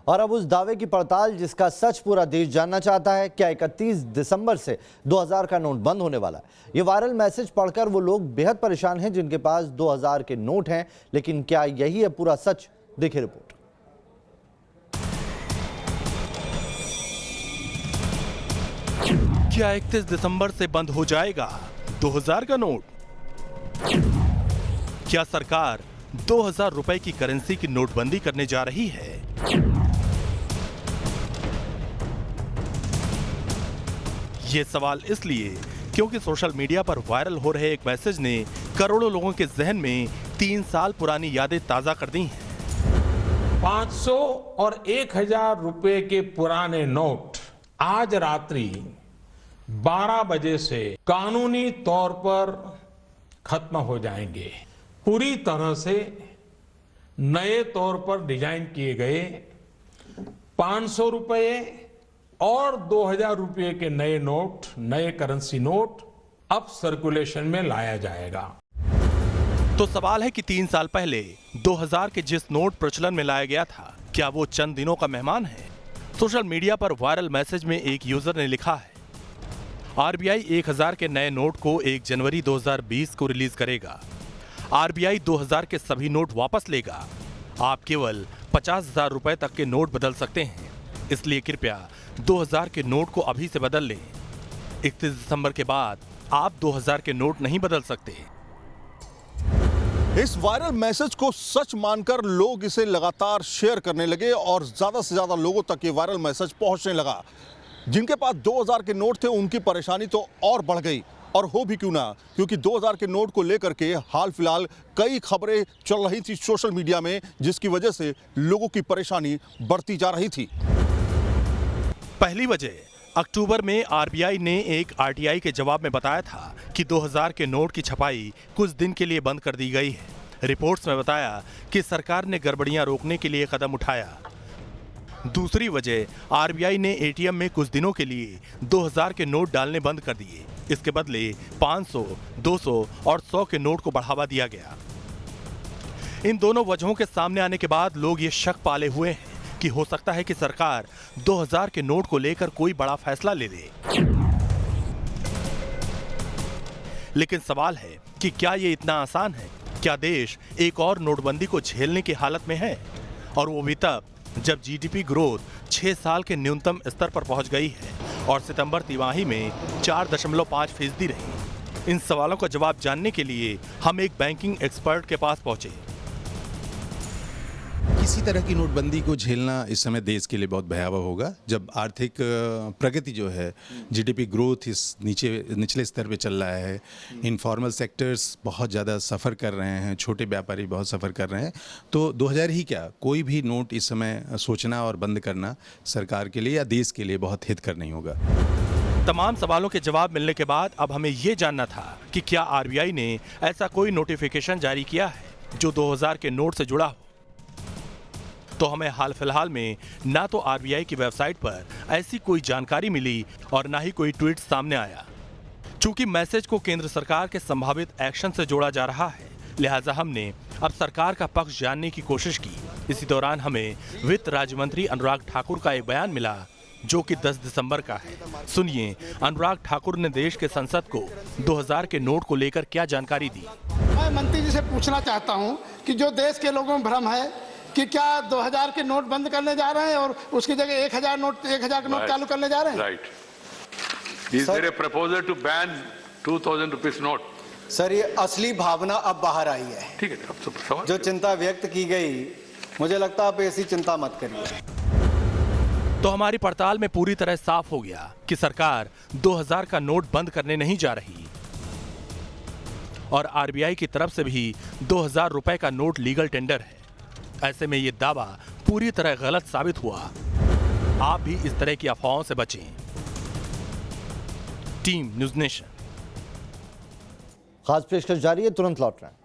और अब उस दावे की पड़ताल जिसका सच पूरा देश जानना चाहता है। क्या 31 दिसंबर से 2000 का नोट बंद होने वाला है? ये वायरल मैसेज पढ़कर वो लोग बेहद परेशान हैं जिनके पास 2000 के नोट हैं, लेकिन क्या यही है पूरा सच? देखिए रिपोर्ट। क्या 31 दिसंबर से बंद हो जाएगा 2000 का नोट? क्या सरकार 2000 रुपए की करेंसी की नोटबंदी करने जा रही है? ये सवाल इसलिए क्योंकि सोशल मीडिया पर वायरल हो रहे एक मैसेज ने करोड़ों लोगों के जहन में 3 साल पुरानी यादें ताजा कर दी हैं। 500 और 1000 रुपए के पुराने नोट आज रात्रि 12 बजे से कानूनी तौर पर खत्म हो जाएंगे। पूरी तरह से नए तौर पर डिजाइन किए गए 500 रुपए और 2000 रुपए के नए नोट, नए करेंसी नोट अब सर्कुलेशन में लाया जाएगा। तो सवाल है कि 3 साल पहले 2000 के जिस नोट प्रचलन में लाया गया था, क्या वो चंद दिनों का मेहमान है? सोशल मीडिया पर वायरल मैसेज में एक यूजर ने लिखा है, आरबीआई 1000 के नए नोट को 1 जनवरी 2020 को रिलीज करेगा। आरबीआई 2000 के सभी नोट वापस लेगा। आप केवल 50,000 रुपए तक के नोट बदल सकते हैं, इसलिए कृपया 2000 के नोट को अभी से बदल लें। 31 दिसंबर के बाद आप 2000 के नोट नहीं बदल सकते। इस वायरल मैसेज को सच मानकर लोग इसे लगातार शेयर करने लगे और ज्यादा से ज्यादा लोगों तक ये वायरल मैसेज पहुंचने लगा। जिनके पास 2000 के नोट थे उनकी परेशानी तो और बढ़ गई, और हो भी क्यों ना, क्योंकि 2000 के नोट को लेकर के हाल फिलहाल कई खबरें चल रही थी सोशल मीडिया में, जिसकी वजह से लोगों की परेशानी बढ़ती जा रही थी। पहली वजह, अक्टूबर में आरबीआई ने एक आरटीआई के जवाब में बताया था कि 2000 के नोट की छपाई कुछ दिन के लिए बंद कर दी गई है। रिपोर्ट्स में बताया कि सरकार ने गड़बड़ियां रोकने के लिए कदम उठाया। दूसरी वजह, आरबीआई ने एटीएम में कुछ दिनों के लिए 2000 के नोट डालने बंद कर दिए। इसके बदले 500, 200 और 100 के नोट को बढ़ावा दिया गया। इन दोनों वजहों के सामने आने के बाद लोग ये शक पाले हुए हैं कि हो सकता है कि सरकार 2000 के नोट को लेकर कोई बड़ा फैसला ले ले। लेकिन सवाल है कि क्या ये इतना आसान है? क्या देश एक और नोटबंदी को झेलने की हालत में है? और वो भी तब जब जीडीपी ग्रोथ 6 साल के न्यूनतम स्तर पर पहुंच गई है और सितंबर तिमाही में 4.5% रही। इन सवालों का जवाब जानने के लिए हम एक बैंकिंग एक्सपर्ट के पास पहुंचे। किसी तरह की नोटबंदी को झेलना इस समय देश के लिए बहुत भयावह होगा। जब आर्थिक प्रगति जो है, जीडीपी ग्रोथ इस निचले स्तर पे चल रहा है, इनफॉर्मल सेक्टर्स बहुत ज़्यादा सफ़र कर रहे हैं, छोटे व्यापारी बहुत सफ़र कर रहे हैं, तो 2000 ही क्या, कोई भी नोट इस समय सोचना और बंद करना सरकार के लिए या देश के लिए बहुत हितकर नहीं होगा। तमाम सवालों के जवाब मिलने के बाद अब हमें ये जानना था कि क्या आरबीआई ने ऐसा कोई नोटिफिकेशन जारी किया है जो 2000 के नोट से जुड़ा हो। तो हमें हाल फिलहाल में ना तो आरबीआई की वेबसाइट पर ऐसी कोई जानकारी मिली और ना ही कोई ट्वीट सामने आया। चूंकि मैसेज को केंद्र सरकार के संभावित एक्शन से जोड़ा जा रहा है, लिहाजा हमने अब सरकार का पक्ष जानने की कोशिश की। इसी दौरान हमें वित्त राज्य मंत्री अनुराग ठाकुर का एक बयान मिला जो कि 10 दिसंबर का है। सुनिए अनुराग ठाकुर ने देश के संसद को 2000 के नोट को लेकर क्या जानकारी दी। मैं मंत्री जी से पूछना चाहता हूं कि जो देश के लोगों में भ्रम है कि क्या 2000 के नोट बंद करने जा रहे हैं और उसकी जगह 1000 के नोट चालू करने जा रहे हैं। Right. Is there a proposal to ban 2000 rupees note? Sir, ये असली भावना अब बाहर आई है। ठीक है, अब सवाल जो चिंता व्यक्त की गई, मुझे लगता है आप ऐसी चिंता मत करिए। तो हमारी पड़ताल में पूरी तरह साफ हो गया कि सरकार 2000 का नोट बंद करने नहीं जा रही और आरबीआई की तरफ से भी 2000 रुपए का नोट लीगल टेंडर है। ऐसे में ये दावा पूरी तरह गलत साबित हुआ। आप भी इस तरह की अफवाहों से बचें। Team news nation. खास पेशकश जारी है, तुरंत लौट रहे हैं।